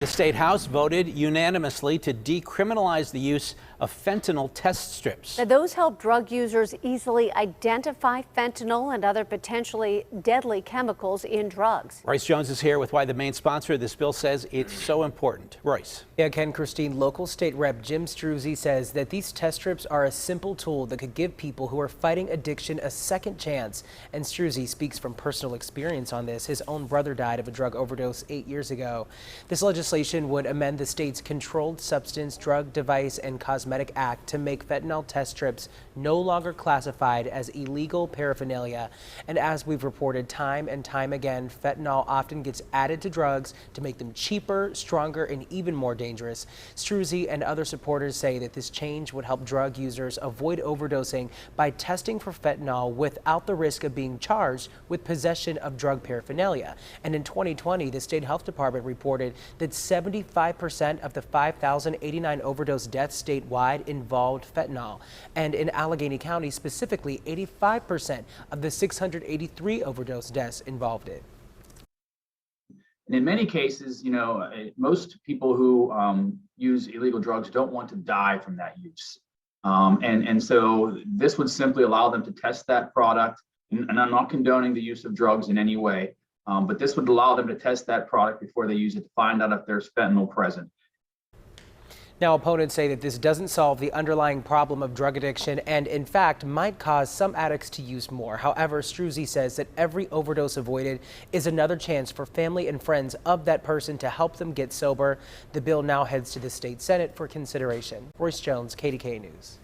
The State House voted unanimously to decriminalize the use of fentanyl test strips. Now, those help drug users easily identify fentanyl and other potentially deadly chemicals in drugs. Royce Jones is here with why the main sponsor of this bill says it's so important. Royce. Yeah, Ken, Christine, local state rep Jim Struzzi says that these test strips are a simple tool that could give people who are fighting addiction a second chance. And Struzzi speaks from personal experience on this. His own brother died of a drug overdose 8 years ago. This legislation would amend the state's Controlled Substance, Drug, Device, and Cosmetic Act to make fentanyl test strips no longer classified as illegal paraphernalia. And as we've reported time and time again, fentanyl often gets added to drugs to make them cheaper, stronger, and even more dangerous. Struzzi and other supporters say that this change would help drug users avoid overdosing by testing for fentanyl without the risk of being charged with possession of drug paraphernalia. And in 2020, the state health department reported that 75% of the 5,089 overdose deaths statewide involved fentanyl. And in Allegheny County specifically, 85% of the 683 overdose deaths involved it. And in many cases, most people who use illegal drugs don't want to die from that use. And so this would simply allow them to test that product. And I'm not condoning the use of drugs in any way. But this would allow them to test that product before they use it to find out if there's fentanyl present. Now, opponents say that this doesn't solve the underlying problem of drug addiction and, in fact, might cause some addicts to use more. However, Struzzi says that every overdose avoided is another chance for family and friends of that person to help them get sober. The bill now heads to the state Senate for consideration. Royce Jones, KDKA News.